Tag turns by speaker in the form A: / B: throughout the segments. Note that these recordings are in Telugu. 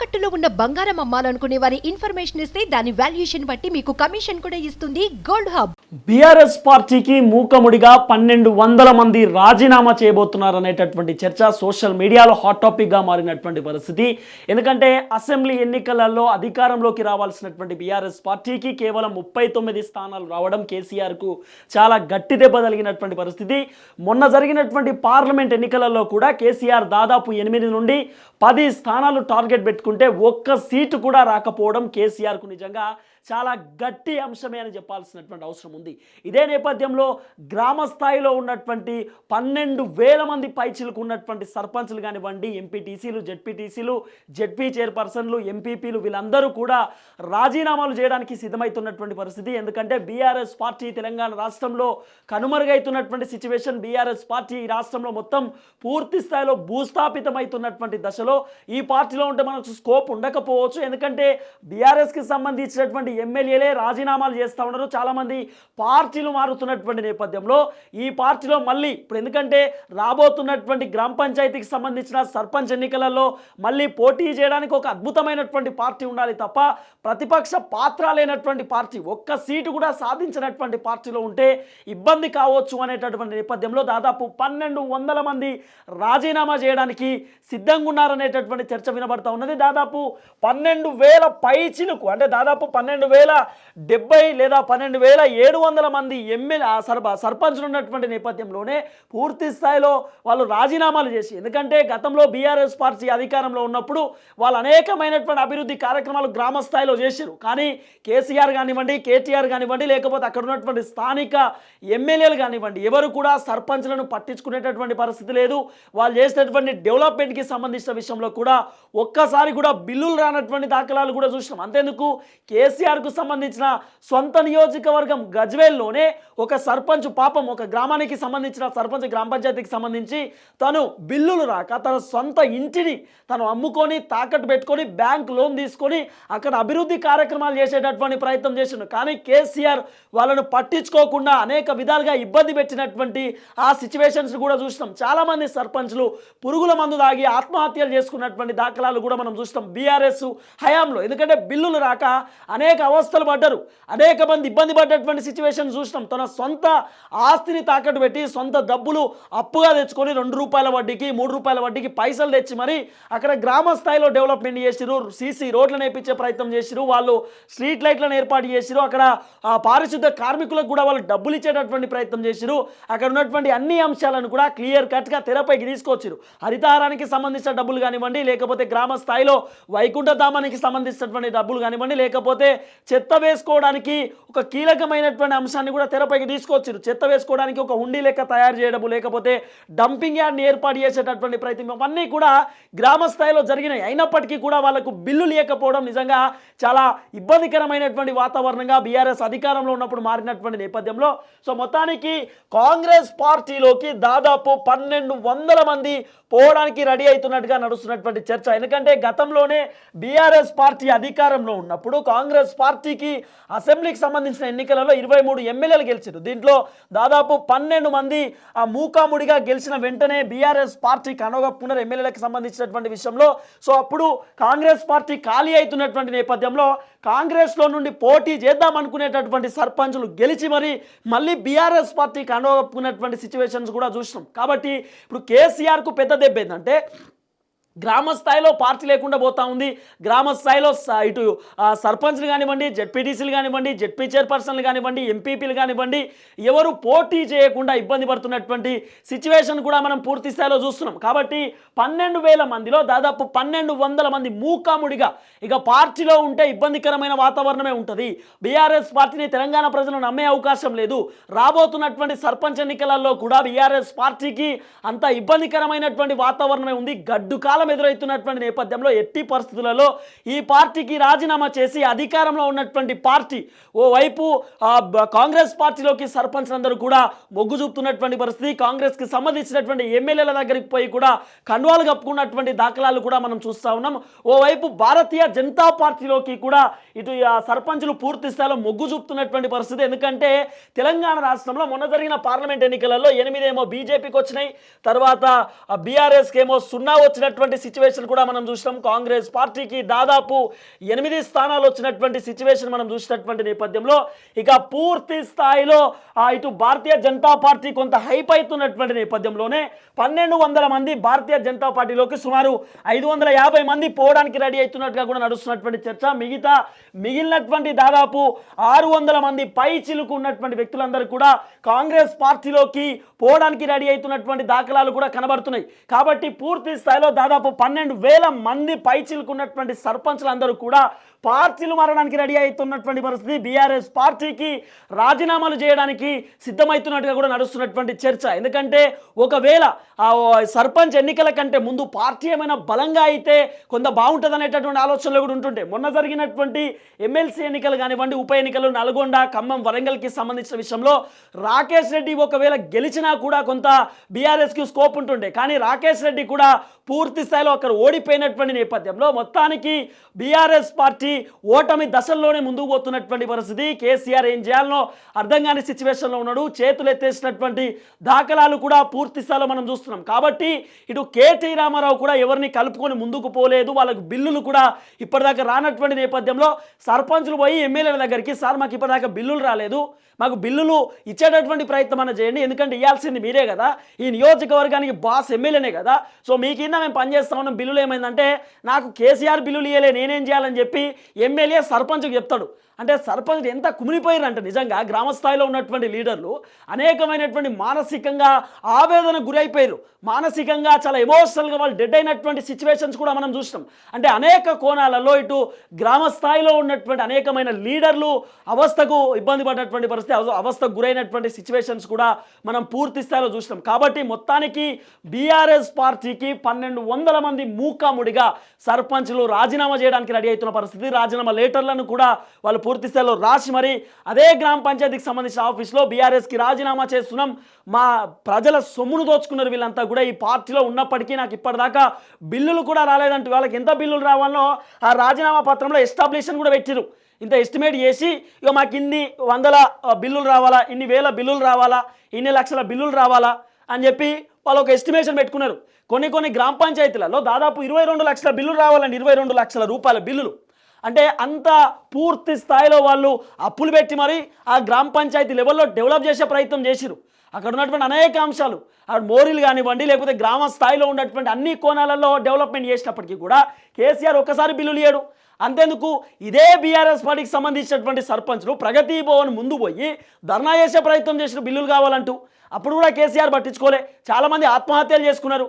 A: తాకట్టులో ఉన్న బంగారం అమ్మాలనుకునే వారి ఇన్ఫర్మేషన్ ఇస్తే దాని వాల్యుయేషన్ బట్టి మీకు కమిషన్ కూడా ఇస్తుంది గోల్డ్ హబ్.
B: బీఆర్ఎస్ పార్టీకి మూకముడిగా 1200 మంది రాజీనామా చేయబోతున్నారు అనేటటువంటి చర్చ సోషల్ మీడియాలో హాట్ టాపిక్గా మారినటువంటి పరిస్థితి. ఎందుకంటే అసెంబ్లీ ఎన్నికలలో అధికారంలోకి రావాల్సినటువంటి బీఆర్ఎస్ పార్టీకి కేవలం 39 స్థానాలు రావడం కేసీఆర్కు చాలా గట్టి దెబ్బ తగిలినటువంటి పరిస్థితి. మొన్న జరిగినటువంటి పార్లమెంట్ ఎన్నికలలో కూడా కేసీఆర్ దాదాపు 8 నుండి 10 స్థానాలు టార్గెట్ పెట్టుకుంటే ఒక్క సీటు కూడా రాకపోవడం కేసీఆర్కు నిజంగా చాలా గట్టి అంశమే అని చెప్పాల్సినటువంటి అవసరం ఉంది. ఇదే నేపథ్యంలో గ్రామ స్థాయిలో ఉన్నటువంటి 12,000 మంది పైచిలకు ఉన్నటువంటి సర్పంచ్లు కానివ్వండి, ఎంపీటీసీలు, జెడ్పీటీసీలు, జెడ్పీ చైర్పర్సన్లు, ఎంపీపీలు వీళ్ళందరూ కూడా రాజీనామాలు చేయడానికి సిద్ధమవుతున్నటువంటి పరిస్థితి. ఎందుకంటే బీఆర్ఎస్ పార్టీ తెలంగాణ రాష్ట్రంలో కనుమరుగైతున్నటువంటి సిచ్యువేషన్, బీఆర్ఎస్ పార్టీ ఈ రాష్ట్రంలో మొత్తం పూర్తి స్థాయిలో భూస్థాపితమవుతున్నటువంటి దశలో ఈ పార్టీలో ఉంటే మనకు స్కోప్ ఉండకపోవచ్చు. ఎందుకంటే బీఆర్ఎస్కి సంబంధించినటువంటి ఎమ్మెల్యేలే రాజీనామాలు చేస్తూ ఉన్నారు. చాలామంది పార్టీలు మారుతున్నటువంటి నేపథ్యంలో ఈ పార్టీలో మళ్ళీ ఇప్పుడు ఎందుకంటే రాబోతున్నటువంటి గ్రామ పంచాయతీకి సంబంధించిన సర్పంచ్ ఎన్నికలలో మళ్ళీ పోటీ చేయడానికి ఒక అద్భుతమైనటువంటి పార్టీ ఉండాలి తప్ప ప్రతిపక్ష పాత్ర లేనటువంటి పార్టీ, ఒక్క సీటు కూడా సాధించినటువంటి పార్టీలో ఉంటే ఇబ్బంది కావచ్చు అనేటటువంటి నేపథ్యంలో దాదాపు 1200 మంది రాజీనామా చేయడానికి సిద్ధంగా ఉన్నారనేటటువంటి చర్చ వినబడతా ఉన్నది. దాదాపు 12,000 పైచిలకు అంటే దాదాపు 12,070 లేదా 12,700 మంది సర్పంచ్లు ఉన్నటువంటి నేపథ్యంలోనే పూర్తి స్థాయిలో వాళ్ళు రాజీనామాలు చేసి, ఎందుకంటే గతంలో బీఆర్ఎస్ పార్టీ అధికారంలో ఉన్నప్పుడు వాళ్ళు అనేకమైనటువంటి అభివృద్ధి కార్యక్రమాలు గ్రామ స్థాయిలో చేశారు. కానీ కేసీఆర్ కానివ్వండి, కేటీఆర్ కానివ్వండి, లేకపోతే అక్కడ ఉన్నటువంటి స్థానిక ఎమ్మెల్యేలు కానివ్వండి, ఎవరు కూడా సర్పంచ్లను పట్టించుకునేటటువంటి పరిస్థితి లేదు. వాళ్ళు చేసినటువంటి డెవలప్మెంట్కి సంబంధించిన విషయంలో కూడా ఒక్కసారి కూడా బిల్లులు రానటువంటి దాఖలాలు కూడా చూసినాం. అంతేందుకు కేసీఆర్కు సంబంధించిన సొంత నియోజకవర్గం గజ్వేల్లోనే ఒక సర్పంచ్ పాపం ఒక గ్రామానికి సంబంధించిన సర్పంచ్ గ్రామ పంచాయతీకి సంబంధించి తను బిల్లులు రాక తన సొంత ఇంటిని తను అమ్ముకొని తాకట్టు పెట్టుకొని బ్యాంక్ లోన్ తీసుకొని అక్కడ అభివృద్ధి కార్యక్రమాలు చేసేటటువంటి ప్రయత్నం చేసిండు. కానీ కేసీఆర్ వాళ్ళను పట్టించుకోకుండా అనేక విధాలుగా ఇబ్బంది పెట్టినటువంటి ఆ సిచ్యువేషన్స్ కూడా చూసినాం. చాలామంది సర్పంచ్లు పురుగుల మందు తాగి ఆత్మహత్యలు చేసుకున్నటువంటి దాఖలాలు కూడా మనం చూసినాం బీఆర్ఎస్ హయాంలో. ఎందుకంటే బిల్లులు రాక అనేక అవస్థలు పడ్డారు, అనేక మంది ఇబ్బంది పడ్డటువంటి సిచ్యువేషన్ చూసినాం. తన సొంత ఆస్తిని తాకట్టు పెట్టి సొంత డబ్బులు అప్పుగా తెచ్చుకొని 2 రూపాయల వడ్డీకి 3 రూపాయల వడ్డీకి పైసలు తెచ్చి మరి అక్కడ గ్రామ స్థాయిలో డెవలప్మెంట్ చేసిరు, సీసీ రోడ్లను వేయించే ప్రయత్నం చేసిరు, వాళ్ళు స్ట్రీట్ లైట్లను ఏర్పాటు చేసిరు, అక్కడ పారిశుద్ధ కార్మికులకు కూడా వాళ్ళు డబ్బులు ఇచ్చేటటువంటి ప్రయత్నం చేసిరు. అక్కడ ఉన్నటువంటి అన్ని అంశాలను కూడా క్లియర్ కట్గా తెరపైకి తీసుకొచ్చిరు. హరితహారానికి సంబంధించిన డబ్బులు కానివ్వండి, లేకపోతే గ్రామ స్థాయిలో వైకుంఠధామానికి సంబంధించినటువంటి డబ్బులు కానివ్వండి, లేకపోతే చెత్త వేసుకోవడానికి ఒక కీలకమైనటువంటి అంశాన్ని కూడా తెరపైకి తీసుకొచ్చారు. చెత్త వేసుకోవడానికి ఒక హుండీ లెక్క తయారు చేయడము, లేకపోతే డంపింగ్ యార్డ్ని ఏర్పాటు చేసేటటువంటి ప్రయత్నం, అవన్నీ కూడా గ్రామ స్థాయిలో జరిగినాయి. అయినప్పటికీ కూడా వాళ్ళకు బిల్లు లేకపోవడం నిజంగా చాలా ఇబ్బందికరమైనటువంటి వాతావరణంగా బీఆర్ఎస్ అధికారంలో ఉన్నప్పుడు మారినటువంటి నేపథ్యంలో మొత్తానికి కాంగ్రెస్ పార్టీలోకి దాదాపు 1200 మంది పోవడానికి రెడీ అవుతున్నట్టుగా నడుస్తున్నటువంటి చర్చ. ఎందుకంటే గతంలోనే బీఆర్ఎస్ పార్టీ అధికారంలో ఉన్నప్పుడు కాంగ్రెస్ పార్టీకి అసెంబ్లీకి సంబంధించిన ఎన్నికలలో 23 ఎమ్మెల్యేలు గెలిచారు. దీంట్లో దాదాపు 12 మంది ఆ మూకాముడిగా గెలిచిన వెంటనే బీఆర్ఎస్ పార్టీకి అనుగప్పుకున్నారు ఎమ్మెల్యేలకు సంబంధించినటువంటి విషయంలో. అప్పుడు కాంగ్రెస్ పార్టీ ఖాళీ అవుతున్నటువంటి నేపథ్యంలో కాంగ్రెస్లో నుండి పోటీ చేద్దాం అనుకునేటటువంటి సర్పంచులు గెలిచి మళ్ళీ బీఆర్ఎస్ పార్టీకి అనుగప్పుకున్నటువంటి సిచ్యువేషన్స్ కూడా చూసినాం. కాబట్టి ఇప్పుడు కేసీఆర్కు పెద్ద దెబ్బ ఏంటంటే గ్రామ స్థాయిలో పార్టీ లేకుండా పోతా ఉంది. గ్రామ స్థాయిలో ఇటు సర్పంచ్లు కానివ్వండి, జెడ్పీటీసీలు కానివ్వండి, జెడ్పీ చైర్పర్సన్లు కానివ్వండి, ఎంపీపీలు కానివ్వండి, ఎవరు పోటీ చేయకుండా ఇబ్బంది పడుతున్నటువంటి సిచ్యువేషన్ కూడా మనం పూర్తి స్థాయిలో చూస్తున్నాం. కాబట్టి 12,000 మందిలో దాదాపు 1,200 మంది మూకాముడిగా ఇక పార్టీలో ఉంటే ఇబ్బందికరమైన వాతావరణమే ఉంటుంది. బీఆర్ఎస్ పార్టీని తెలంగాణ ప్రజలు నమ్మే అవకాశం లేదు. రాబోతున్నటువంటి సర్పంచ్ ఎన్నికలలో కూడా బీఆర్ఎస్ పార్టీకి అంత ఇబ్బందికరమైనటువంటి వాతావరణమే ఉంది. గడ్డు కాలం ఎదురవుతున్నటువంటి నేపథ్యంలో ఎట్టి పరిస్థితులలో ఈ పార్టీకి రాజీనామా చేసి అధికారంలో ఉన్నటువంటి పార్టీ ఓవైపు కాంగ్రెస్ పార్టీలోకి సర్పంచ్లందరూ కూడా మొగ్గు చూపుతున్నటువంటి పరిస్థితి. కాంగ్రెస్కి సంబంధించినటువంటి ఎమ్మెల్యేల దగ్గరికి పోయి కూడా కండువాలు కప్పుకున్నటువంటి దాఖలాలు కూడా మనం చూస్తూ ఉన్నాం. ఓవైపు భారతీయ జనతా పార్టీలోకి కూడా ఇటు సర్పంచులు పూర్తి స్థాయిలో మొగ్గు చూపుతున్నటువంటి పరిస్థితి. ఎందుకంటే తెలంగాణ రాష్ట్రంలో మొన్న జరిగిన పార్లమెంట్ ఎన్నికలలో 8 ఏమో బీజేపీకి వచ్చినాయి, తర్వాత బీఆర్ఎస్కి ఏమో 0 వచ్చినటువంటి జరిగినటువంటి సిచ్యువేషన్ కూడా మనం చూసినాం. కాంగ్రెస్ పార్టీకి దాదాపు 8 స్థానాలు వచ్చినటువంటి సిచ్యువేషన్ మనం చూసినటువంటి నేపథ్యంలో ఇక పూర్తి స్థాయిలో ఇటు భారతీయ జనతా పార్టీ కొంత హైప్ అవుతున్నటువంటి నేపథ్యంలోనే 1200 మంది భారతీయ జనతా పార్టీలోకి సుమారు 550 మంది పోవడానికి రెడీ అవుతున్నట్టుగా కూడా నడుస్తున్నటువంటి చర్చ. మిగిలినటువంటి దాదాపు 600 మంది పై చిలుకు ఉన్నటువంటి వ్యక్తులందరూ కూడా కాంగ్రెస్ పార్టీలోకి పోవడానికి రెడీ అవుతున్నటువంటి దాఖలాలు కూడా కనబడుతున్నాయి. కాబట్టి పూర్తి స్థాయిలో దాదాపు 12,000 మంది పై చిలుకున్నటువంటి సర్పంచ్లందరూ కూడా పార్టీలు మారడానికి రెడీ అవుతున్నటువంటి పరిస్థితి. బీఆర్ఎస్ పార్టీకి రాజీనామాలు చేయడానికి సిద్ధమవుతున్నట్టుగా కూడా నడుస్తున్నటువంటి చర్చ. ఎందుకంటే ఒకవేళ సర్పంచ్ ఎన్నికల కంటే ముందు పార్టీ ఏమైనా బలంగా అయితే కొంత బాగుంటుంది అనేటటువంటి ఆలోచనలు కూడా ఉంటుంటే మొన్న జరిగినటువంటి ఎమ్మెల్సీ ఎన్నికలు కానివ్వండి, ఉప ఎన్నికలు నల్గొండ, ఖమ్మం, వరంగల్కి సంబంధించిన విషయంలో రాకేష్ రెడ్డి ఒకవేళ గెలిచినా కూడా కొంత బీఆర్ఎస్కి స్కోప్ ఉంటుండే. కానీ రాకేష్ రెడ్డి కూడా పూర్తి స్థాయిలో అక్కడ ఓడిపోయినటువంటి నేపథ్యంలో మొత్తానికి బీఆర్ఎస్ పార్టీ ఓటమి దశల్లోనే ముందుకు పోతున్నటువంటి పరిస్థితి. కేసీఆర్ ఏం చేయాలనో అర్థం కాని సిచ్యువేషన్లో ఉన్నాడు. చేతులు ఎత్తేసినటువంటి దాఖలాలు కూడా పూర్తి స్థాయిలో మనం చూస్తున్నాం. కాబట్టి ఇటు కేటీ రామారావు కూడా ఎవరిని కలుపుకొని ముందుకు పోలేదు. వాళ్ళకు బిల్లులు కూడా ఇప్పటిదాకా రానటువంటి నేపథ్యంలో సర్పంచులు పోయి ఎమ్మెల్యేల దగ్గరికి, సార్ మాకు ఇప్పటిదాకా బిల్లులు రాలేదు, మాకు బిల్లులు ఇచ్చేటటువంటి ప్రయత్నం అన్న చేయండి, ఎందుకంటే ఇవ్వాల్సింది మీరే కదా, ఈ నియోజకవర్గానికి బాస్ ఎమ్మెల్యేనే కదా, సో మీ కింద మేము పనిచేస్తా ఉన్నాం. బిల్లులు ఏమైందంటే నాకు కేసీఆర్ బిల్లులు ఇవ్వలే, నేనేం చేయాలని చెప్పి ఎమ్మెల్యే సర్పంచ్కి చెప్తాడు. అంటే సర్పంచ్ ఎంత కుమిలిపోయారంటే నిజంగా గ్రామ స్థాయిలో ఉన్నటువంటి లీడర్లు అనేకమైనటువంటి మానసికంగా ఆవేదన గురైపోయారు. మానసికంగా చాలా ఎమోషనల్గా వాళ్ళు డెడ్ అయినటువంటి సిచ్యువేషన్స్ కూడా మనం చూసినాం. అంటే అనేక కోణాలలో ఇటు గ్రామ స్థాయిలో ఉన్నటువంటి అనేకమైన లీడర్లు అవస్థకు ఇబ్బంది పడినటువంటి పరిస్థితి, అవస్థకు గురైనటువంటి సిచ్యువేషన్స్ కూడా మనం పూర్తి స్థాయిలో చూసినాం. కాబట్టి మొత్తానికి బీఆర్ఎస్ పార్టీకి 1200 మంది మూకాముడిగా సర్పంచ్లు రాజీనామా చేయడానికి రెడీ అవుతున్న పరిస్థితి. రాజీనామా లెటర్లను కూడా వాళ్ళు పూర్తి స్థాయిలో రాసి మరి అదే గ్రామ పంచాయతీకి సంబంధించిన ఆఫీస్లో బీఆర్ఎస్కి రాజీనామా చేస్తున్నాం, మా ప్రజల సొమ్మును దోచుకున్నారు వీళ్ళంతా కూడా ఈ పార్టీలో ఉన్నప్పటికీ నాకు ఇప్పటిదాకా బిల్లులు కూడా రాలేదంటూ వాళ్ళకి ఎంత బిల్లులు రావాలో ఆ రాజీనామా పత్రంలో ఎస్టాబ్లిషన్ కూడా పెట్టిరు. ఇంత ఎస్టిమేట్ చేసి ఇక మాకు ఇన్ని 100 బిల్లులు రావాలా, ఇన్ని 1000 బిల్లులు రావాలా, ఇన్ని లక్షల బిల్లులు రావాలా అని చెప్పి వాళ్ళు ఒక ఎస్టిమేషన్ పెట్టుకున్నారు. కొన్ని గ్రామ పంచాయతీలలో దాదాపు 22 లక్షల బిల్లులు రావాలండి, 22 లక్షల రూపాయల బిల్లులు. అంటే అంత పూర్తి స్థాయిలో వాళ్ళు అప్పులు పెట్టి మరి ఆ గ్రామ పంచాయతీ లెవెల్లో డెవలప్ చేసే ప్రయత్నం చేసిరు. అక్కడ ఉన్నటువంటి అనేక అంశాలు, అక్కడ మోరీలు కానివ్వండి, లేకపోతే గ్రామ స్థాయిలో ఉన్నటువంటి అన్ని కోణాలలో డెవలప్మెంట్ చేసినప్పటికీ కూడా కేసీఆర్ ఒక్కసారి బిల్లులు ఇయ్యడు. అంతేందుకు ఇదే బీఆర్ఎస్ పార్టీకి సంబంధించినటువంటి సర్పంచ్లు ప్రగతి భవన్ ముందు పోయి ధర్నా చేసే ప్రయత్నం చేసిన బిల్లులు కావాలంటూ. అప్పుడు కూడా కేసీఆర్ పట్టించుకోలే. చాలామంది ఆత్మహత్యలు చేసుకున్నారు.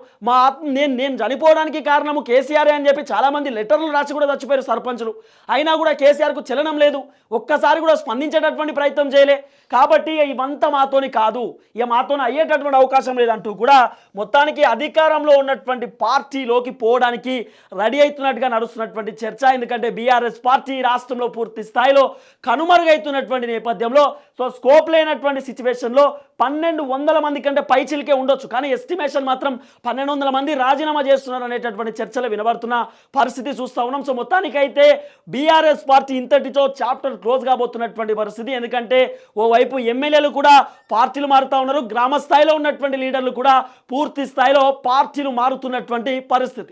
B: నేను చనిపోవడానికి కారణము కేసీఆర్ అని చెప్పి చాలామంది లెటర్లు రాసి కూడా చచ్చిపోయారు సర్పంచులు. అయినా కూడా కేసీఆర్కు చలనం లేదు, ఒక్కసారి కూడా స్పందించేటటువంటి ప్రయత్నం చేయలే. కాబట్టి ఇవంతా మాతోని కాదు, ఇక మాతోని అయ్యేటటువంటి అవకాశం లేదంటూ కూడా మొత్తానికి అధికారంలో ఉన్నటువంటి పార్టీలోకి పోవడానికి రెడీ అవుతున్నట్టుగా నడుస్తున్నటువంటి చర్చ. ఎందుకంటే బీఆర్ఎస్ పార్టీ రాష్ట్రంలో పూర్తి స్థాయిలో కనుమరుగైతున్నటువంటి నేపథ్యంలో సో స్కోప్ లేనటువంటి సిచ్యువేషన్లో 1200 మంది కంటే పైచిలికే ఉండొచ్చు, కానీ ఎస్టిమేషన్ మాత్రం 1200 మంది రాజీనామా చేస్తున్నారు అనేటటువంటి చర్చలు వినబడుతున్న పరిస్థితి చూస్తూ ఉన్నాం. సో మొత్తానికైతే బీఆర్ఎస్ పార్టీ ఇంతటితో చాప్టర్ క్లోజ్ కాబోతున్నటువంటి పరిస్థితి. ఎందుకంటే ఓవైపు ఎమ్మెల్యేలు కూడా పార్టీలు మారుతూ ఉన్నారు, గ్రామ స్థాయిలో ఉన్నటువంటి లీడర్లు కూడా పూర్తి స్థాయిలో పార్టీలు మారుతున్నటువంటి పరిస్థితి.